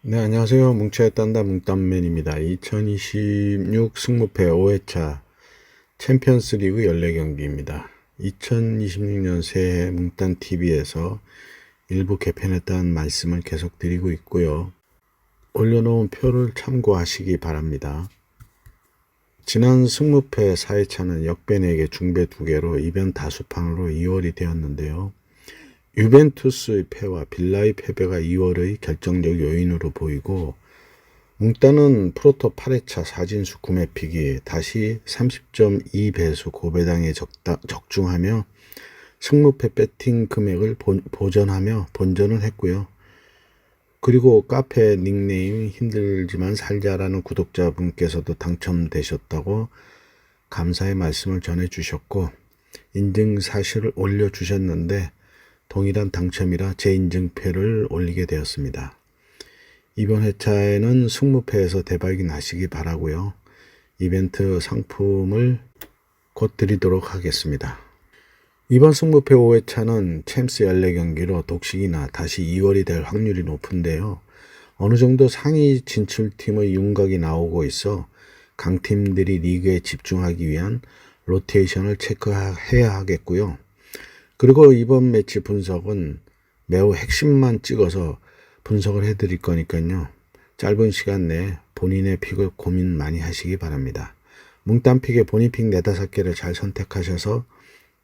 네, 안녕하세요. 뭉쳐야 딴다 뭉딴맨입니다. 2026 승무패 5회차 챔피언스 리그 14경기입니다. 2026년 새해 뭉딴TV에서 일부 개편했다는 말씀을 계속 드리고 있고요. 올려놓은 표를 참고하시기 바랍니다. 지난 승무패 4회차는 역배 4개, 중배 2개로 이변 다수판으로 2월이 되었는데요. 유벤투스의 패와 빌라의 패배가 2월의 결정적 요인으로 보이고, 뭉따는 프로토 8회차 사진수 구매픽이 다시 30.2배수 고배당에 적중하며 승무패 배팅 금액을 보전하며 본전을 했고요. 그리고 카페 닉네임 힘들지만 살자라는 구독자분께서도 당첨되셨다고 감사의 말씀을 전해주셨고, 인증 사실을 올려주셨는데 동일한 당첨이라 재인증표를 올리게 되었습니다. 이번 회차에는 승무패에서 대박이 나시기 바라고요. 이벤트 상품을 곧 드리도록 하겠습니다. 이번 승무패 5회차는 챔스 14경기로 독식이나 다시 2월이 될 확률이 높은데요. 어느 정도 상위 진출팀의 윤곽이 나오고 있어 강팀들이 리그에 집중하기 위한 로테이션을 체크해야 하겠고요. 그리고 이번 매치 분석은 매우 핵심만 찍어서 분석을 해드릴 거니까요. 짧은 시간 내에 본인의 픽을 고민 많이 하시기 바랍니다. 뭉딴 픽에 본인 픽 4-5개를 잘 선택하셔서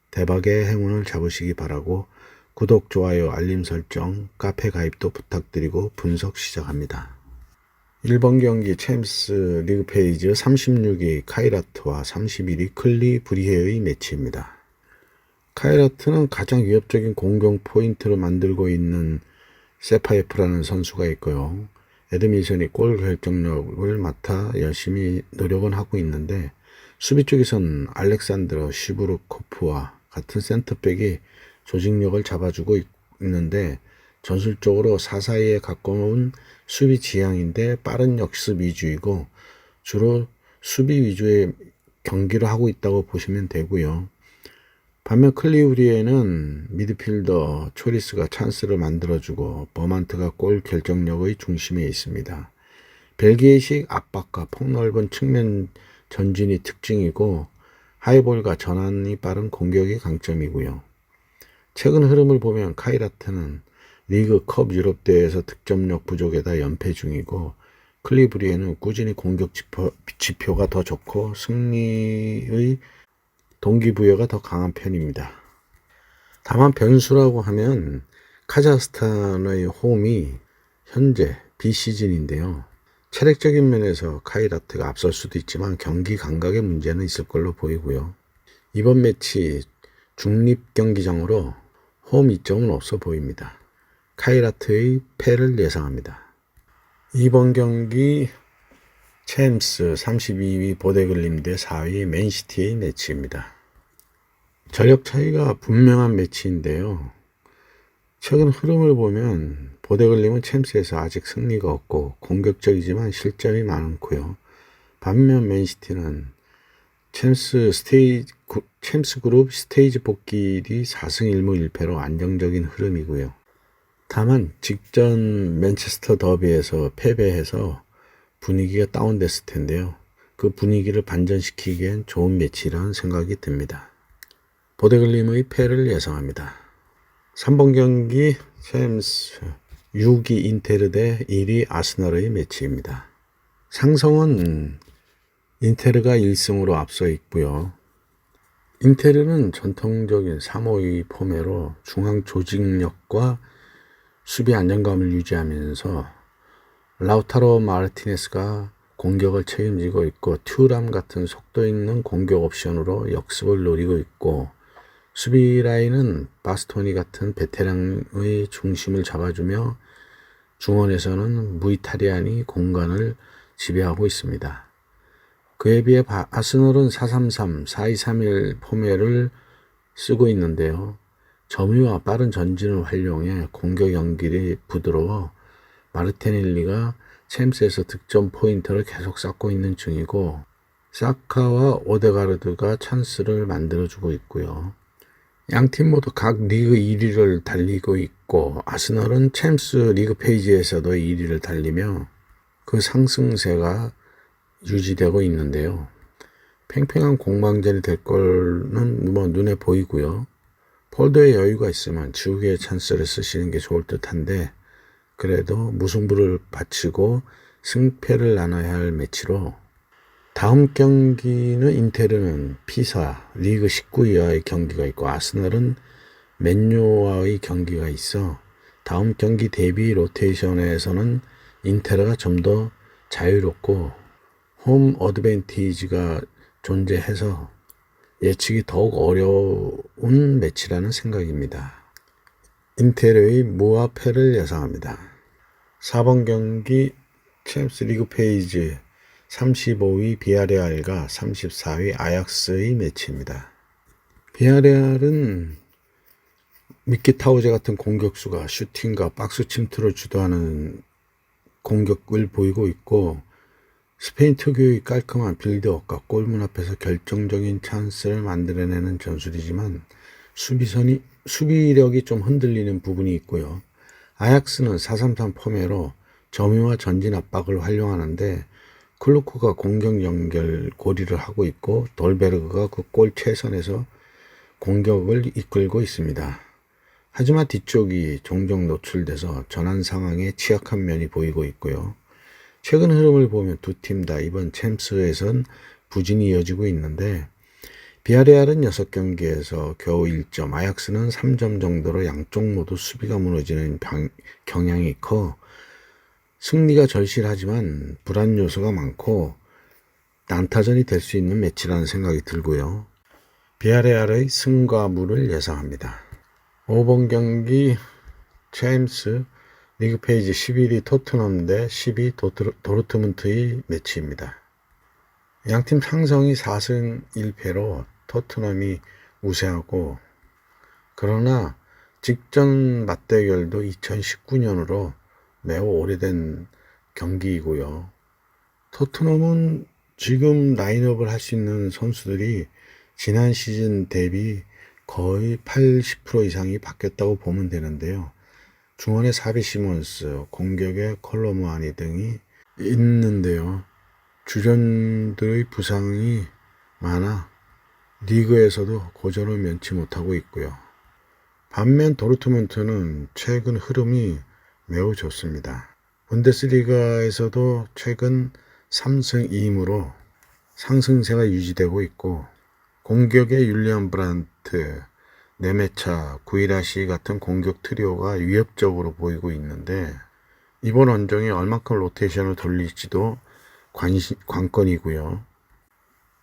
대박의 행운을 잡으시기 바라고 구독, 좋아요, 알림 설정, 카페 가입도 부탁드리고 분석 시작합니다. 1번 경기 챔스 리그 페이지 36위 카이라트와 31위 클리 브리헤의 매치입니다. 카이라트는 가장 위협적인 공격 포인트로 만들고 있는 세파예프라는 선수가 있고요. 에드밀슨이 골 결정력을 맡아 열심히 노력은 하고 있는데, 수비 쪽에선 알렉산드로 시브르코프와 같은 센터백이 조직력을 잡아주고 있는데, 전술적으로 4-4-2에 가까운 수비 지향인데 빠른 역습 위주이고 주로 수비 위주의 경기를 하고 있다고 보시면 되고요. 반면 클리우리에는 미드필더 초리스가 찬스를 만들어주고 버만트가 골 결정력의 중심에 있습니다. 벨기에식 압박과 폭넓은 측면 전진이 특징이고 하이볼과 전환이 빠른 공격이 강점이고요. 최근 흐름을 보면 카이라트는 리그 컵 유럽대회에서 득점력 부족에다 연패 중이고, 클리브리에는 꾸준히 공격 지표가 더 좋고 승리의 동기부여가 더 강한 편입니다. 다만 변수라고 하면 카자흐스탄의 홈이 현재 비시즌인데요. 체력적인 면에서 카이라트가 앞설 수도 있지만 경기 감각의 문제는 있을 걸로 보이고요. 이번 매치 중립 경기장으로 홈 이점은 없어 보입니다. 카이라트의 패를 예상합니다. 이번 경기 챔스 32위 보데글림 대 4위 맨시티의 매치입니다. 전력 차이가 분명한 매치인데요. 최근 흐름을 보면 보데글림은 챔스에서 아직 승리가 없고 공격적이지만 실점이 많고요. 반면 맨시티는 챔스 그룹 스테이지 복귀 뒤 4승 1무 1패로 안정적인 흐름이고요. 다만 직전 맨체스터 더비에서 패배해서 분위기가 다운됐을 텐데요. 그 분위기를 반전시키기엔 좋은 매치라는 생각이 듭니다. 보데글림의 패를 예상합니다. 3번 경기 챔스 6위 인테르 대 1위 아스널의 매치입니다. 상성은 인테르가 1승으로 앞서 있고요. 인테르는 전통적인 3-5-2 포매로 중앙 조직력과 수비 안정감을 유지하면서 라우타로 마르티네스가 공격을 책임지고 있고, 튜람 같은 속도 있는 공격 옵션으로 역습을 노리고 있고, 수비 라인은 바스토니 같은 베테랑의 중심을 잡아주며 중원에서는 무이타리안이 공간을 지배하고 있습니다. 그에 비해 아스널은 4-3-3, 4-2-3-1 포매를 쓰고 있는데요. 점유와 빠른 전진을 활용해 공격 연결이 부드러워 마르티넬리가 챔스에서 득점 포인트를 계속 쌓고 있는 중이고, 사카와 오데가르드가 찬스를 만들어주고 있고요. 양팀 모두 각 리그 1위를 달리고 있고 아스널은 챔스 리그 페이지에서도 1위를 달리며 그 상승세가 유지되고 있는데요. 팽팽한 공방전이 될 거는 눈에 보이고요. 폴더에 여유가 있으면 지우개의 찬스를 쓰시는 게 좋을 듯한데 그래도 무승부를 바치고 승패를 나눠야 할 매치로 다음 경기는 인테르는 피사 리그 19위와의 경기가 있고 아스널은 맨유와의 경기가 있어 다음 경기 대비 로테이션에서는 인테르가 좀 더 자유롭고 홈 어드밴티지가 존재해서 예측이 더욱 어려운 매치라는 생각입니다. 인테르의 무와 패를 예상합니다. 4번 경기 챔스 리그 페이지 35위 비아레알과 34위 아약스의 매치입니다. 비아레알은 미키타우제 같은 공격수가 슈팅과 박스 침투를 주도하는 공격을 보이고 있고 스페인 특유의 깔끔한 빌드업과 골문 앞에서 결정적인 찬스를 만들어내는 전술이지만 수비력이 좀 흔들리는 부분이 있고요. 아약스는 4-3-3 포메로 점유와 전진 압박을 활용하는데 클루크가 공격 연결 고리를 하고 있고 돌베르그가 그 골 최선에서 공격을 이끌고 있습니다. 하지만 뒤쪽이 종종 노출돼서 전환 상황에 취약한 면이 보이고 있고요. 최근 흐름을 보면 두 팀 다 이번 챔스에선 부진이 이어지고 있는데 비아레알은 6경기에서 겨우 1점, 아약스는 3점 정도로 양쪽 모두 수비가 무너지는 경향이 커 승리가 절실하지만 불안 요소가 많고 난타전이 될 수 있는 매치라는 생각이 들고요. 비아레알의 승과 무를 예상합니다. 5번 경기 챔스 리그 페이지 11위 토트넘 대 10위 도르트문트의 매치입니다. 양팀 상성이 4승 1패로 토트넘이 우세하고 그러나 직전 맞대결도 2019년으로 매우 오래된 경기이고요. 토트넘은 지금 라인업을 할 수 있는 선수들이 지난 시즌 대비 거의 80% 이상이 바뀌었다고 보면 되는데요. 중원에 사비 시몬스, 공격에 콜로무아니 등이 있는데요. 주전들의 부상이 많아 리그에서도 고전을 면치 못하고 있고요. 반면 도르트문트는 최근 흐름이 매우 좋습니다. 분데스리가에서도 최근 3승 2무로 상승세가 유지되고 있고 공격에 율리안 브란트, 네메차, 구이라시 같은 공격 트리오가 위협적으로 보이고 있는데 이번 원정에 얼만큼 로테이션을 돌릴지도 관건이고요.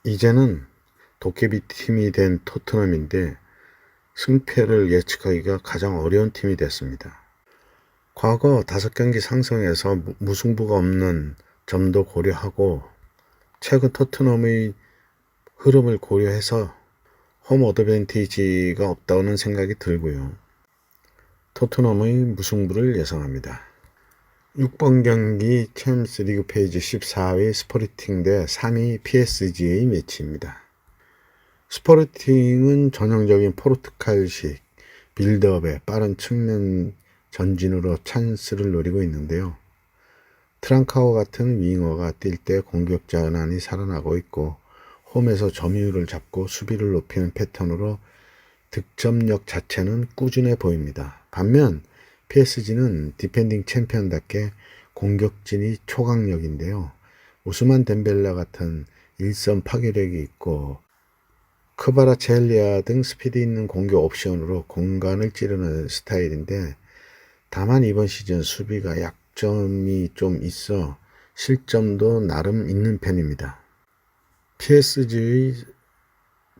이제는 도깨비 팀이 된 토트넘인데 승패를 예측하기가 가장 어려운 팀이 됐습니다. 과거 5경기 상승에서 무승부가 없는 점도 고려하고 최근 토트넘의 흐름을 고려해서 홈 어드밴티지가 없다는 생각이 들고요. 토트넘의 무승부를 예상합니다. 6번 경기 챔스 리그 페이지 14위 스포르팅 대 3위 PSG의 매치입니다. 스포르팅은 전형적인 포르투갈식 빌드업에 빠른 측면 전진으로 찬스를 노리고 있는데요. 트랑카오 같은 윙어가 뛸 때 공격 전환이 살아나고 있고 홈에서 점유율을 잡고 수비를 높이는 패턴으로 득점력 자체는 꾸준해 보입니다. 반면 PSG는 디펜딩 챔피언답게 공격진이 초강력인데요. 우스만 덴벨라 같은 일선 파괴력이 있고 크바라첼리아 등 스피드 있는 공격 옵션으로 공간을 찌르는 스타일인데 다만 이번 시즌 수비가 약점이 좀 있어 실점도 나름 있는 편입니다. PSG의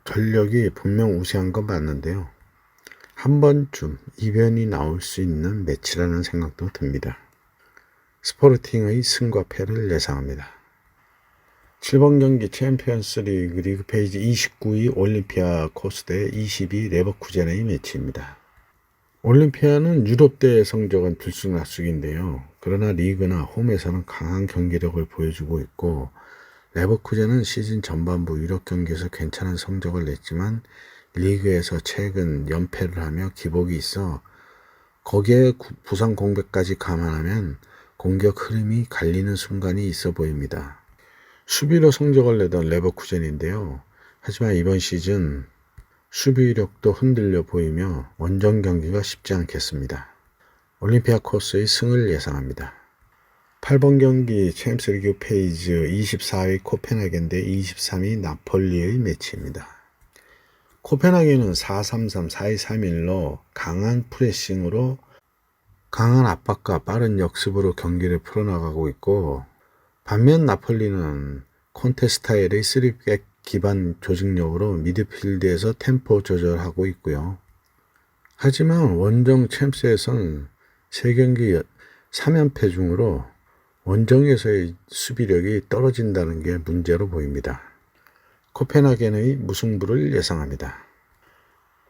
전력이 분명 우세한 건 맞는데요. 한 번쯤 이변이 나올 수 있는 매치라는 생각도 듭니다. 스포르팅의 승과 패를 예상합니다. 7번 경기 챔피언스 리그 페이지 29위 올림피아코스 대 22위 레버쿠젠의 매치입니다. 올림피아는 유럽대회 성적은 들쑥날쑥인데요. 그러나 리그나 홈에서는 강한 경기력을 보여주고 있고 레버쿠젠은 시즌 전반부 유럽 경기에서 괜찮은 성적을 냈지만 리그에서 최근 연패를 하며 기복이 있어 거기에 부상 공백까지 감안하면 공격 흐름이 갈리는 순간이 있어 보입니다. 수비로 성적을 내던 레버쿠젠인데요. 하지만 이번 시즌 수비력도 흔들려 보이며 원정 경기가 쉽지 않겠습니다. 올림피아코스의 승을 예상합니다. 8번 경기 챔스리그 페이지 24위 코펜하겐 대 23위 나폴리의 매치입니다. 코펜하겐은 4-3-3, 4-2-3-1로 강한 프레싱으로 강한 압박과 빠른 역습으로 경기를 풀어나가고 있고, 반면 나폴리는 콘테 스타일의 3백 기반 조직력으로 미드필드에서 템포 조절하고 있고요. 하지만 원정 챔스에선 3경기 3연패 중으로 원정에서의 수비력이 떨어진다는 게 문제로 보입니다. 코펜하겐의 무승부를 예상합니다.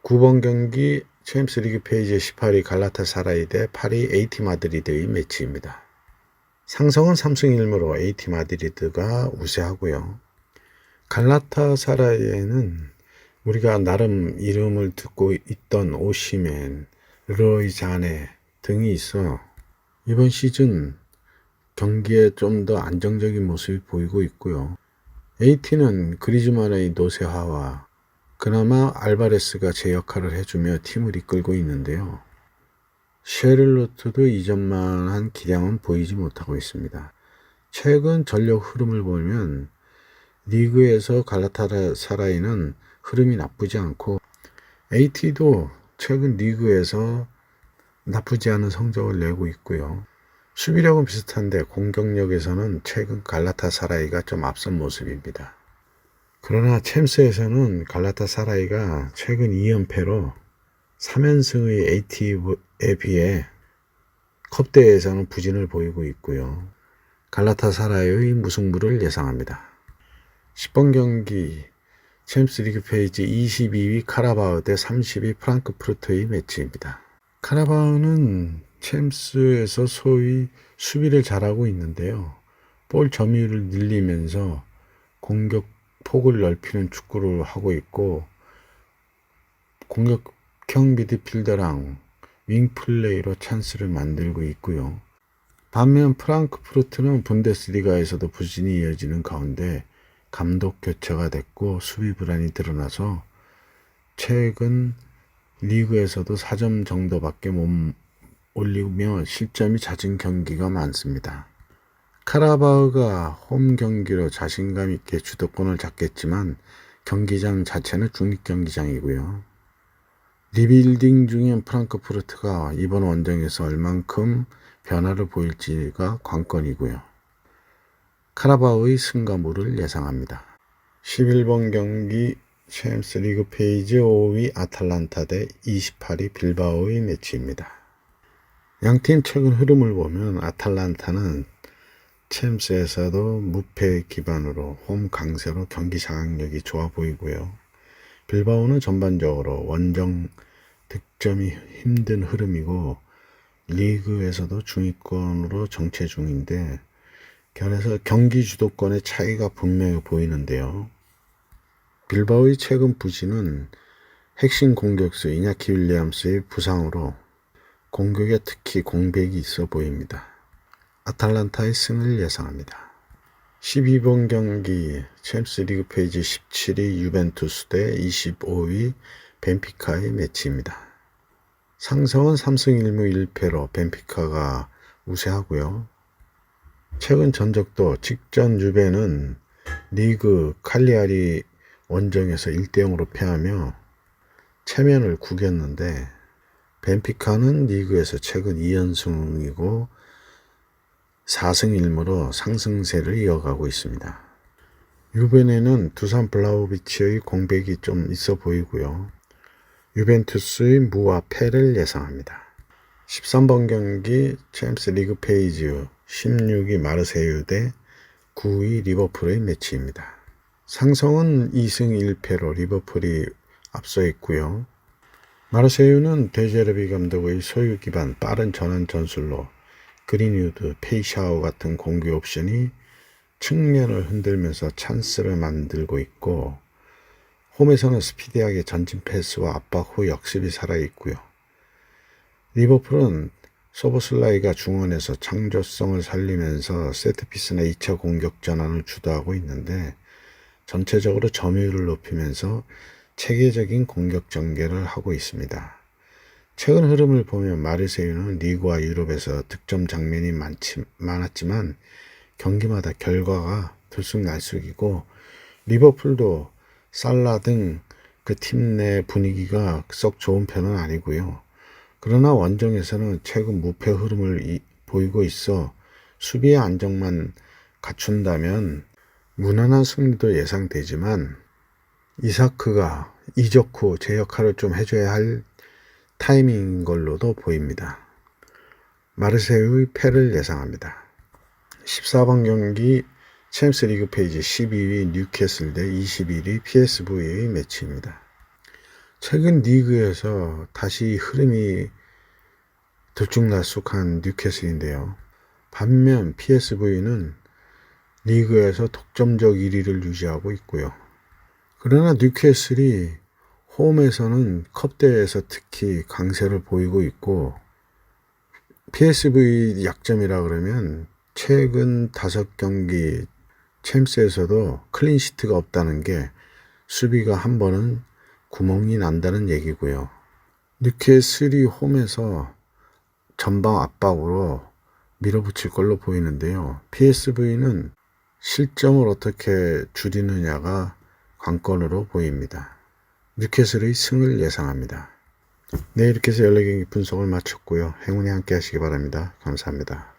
9번 경기 챔스리그 페이지 18위 갈라타사라이 대 8위 AT 마드리드의 매치입니다. 상성은 3승 1무로 AT 마드리드가 우세하고요. 갈라타사라이에는 우리가 나름 이름을 듣고 있던 오시멘, 르로이 자네 등이 있어 이번 시즌 경기에 좀 더 안정적인 모습이 보이고 있고요. AT는 그리즈만의 노쇠화와 그나마 알바레스가 제 역할을 해주며 팀을 이끌고 있는데요. 셰를로트도 이전만한 기량은 보이지 못하고 있습니다. 최근 전력 흐름을 보면 리그에서 갈라타사라이는 흐름이 나쁘지 않고 AT도 최근 리그에서 나쁘지 않은 성적을 내고 있고요. 수비력은 비슷한데 공격력에서는 최근 갈라타사라이가 좀 앞선 모습입니다. 그러나 챔스에서는 갈라타사라이가 최근 2연패로 3연승의 AT에 비해 컵대회에서는 부진을 보이고 있고요. 갈라타사라이의 무승부를 예상합니다. 10번 경기 챔스리그 페이지 22위 카라바오 대 30위 프랑크푸르트의 매치입니다. 카라바오는 챔스에서 소위 수비를 잘하고 있는데요. 볼 점유율을 늘리면서 공격 폭을 넓히는 축구를 하고 있고 공격형 미드필더랑 윙플레이로 찬스를 만들고 있고요. 반면 프랑크푸르트는 분데스리가에서도 부진이 이어지는 가운데 감독 교체가 됐고 수비 불안이 드러나서 최근 리그에서도 4점 정도밖에 못 올리며 실점이 잦은 경기가 많습니다. 카라바오가 홈 경기로 자신감 있게 주도권을 잡겠지만 경기장 자체는 중립경기장이고요. 리빌딩 중인 프랑크푸르트가 이번 원정에서 얼만큼 변화를 보일지가 관건이고요. 카라바오의 승과 무를 예상합니다. 11번 경기 챔스리그 페이지 5위 아탈란타 대 28위 빌바오의 매치입니다. 양팀 최근 흐름을 보면 아탈란타는 챔스에서도 무패 기반으로 홈 강세로 경기 장악력이 좋아 보이고요. 빌바오는 전반적으로 원정 득점이 힘든 흐름이고 리그에서도 중위권으로 정체 중인데 결에서 경기 주도권의 차이가 분명히 보이는데요. 빌바오의 최근 부진은 핵심 공격수 이냐키 윌리엄스의 부상으로 공격에 특히 공백이 있어 보입니다. 아탈란타의 승을 예상합니다. 12번 경기 챔스리그 페이지 17위 유벤투스 대 25위 벤피카의 매치입니다. 상성은 3승 1무 1패로 벤피카가 우세하고요. 최근 전적도 직전 유벤은 리그 칼리아리 원정에서 1대0으로 패하며 체면을 구겼는데 벤피카는 리그에서 최근 2연승이고 4승 1무로 상승세를 이어가고 있습니다. 유벤에는 두산 블라우비치의 공백이 좀 있어 보이고요. 유벤투스의 무와 패를 예상합니다. 13번 경기 챔스 리그 페이지 16위 마르세유 대 9위 리버풀의 매치입니다. 상성은 2승 1패로 리버풀이 앞서 있고요. 마르세유는 데제르비 감독의 소유 기반 빠른 전환 전술로 그린우드, 페이샤오 같은 공격 옵션이 측면을 흔들면서 찬스를 만들고 있고 홈에서는 스피디하게 전진 패스와 압박 후 역습이 살아있고요. 리버풀은 소보슬라이가 중원에서 창조성을 살리면서 세트피스나 2차 공격 전환을 주도하고 있는데 전체적으로 점유율을 높이면서 체계적인 공격 전개를 하고 있습니다. 최근 흐름을 보면 마르세유는 리그와 유럽에서 득점 장면이 많았지만 경기마다 결과가 들쑥날쑥이고 리버풀도 살라 등 그 팀 내 분위기가 썩 좋은 편은 아니고요. 그러나 원정에서는 최근 무패 흐름을 보이고 있어 수비의 안정만 갖춘다면 무난한 승리도 예상되지만 이사크가 이적 후 제 역할을 좀 해줘야 할 타이밍인 걸로도 보입니다. 마르세유의 패를 예상합니다. 14번 경기 챔스 리그 페이지 12위 뉴캐슬 대 21위 PSV의 매치입니다. 최근 리그에서 다시 흐름이 들쭉날쭉한 뉴캐슬인데요. 반면 PSV는 리그에서 독점적 1위를 유지하고 있고요. 그러나 뉴캐슬이 홈에서는 컵대회에서 특히 강세를 보이고 있고 PSV 약점이라 그러면 최근 5경기 챔스에서도 클린시트가 없다는 게 수비가 한 번은 구멍이 난다는 얘기고요. 뉴캐슬이 홈에서 전방 압박으로 밀어붙일 걸로 보이는데요. PSV는 실점을 어떻게 줄이느냐가 관건으로 보입니다. 뉴캐슬의 승을 예상합니다. 네, 이렇게 해서 14경기 분석을 마쳤고요. 행운이 함께 하시기 바랍니다. 감사합니다.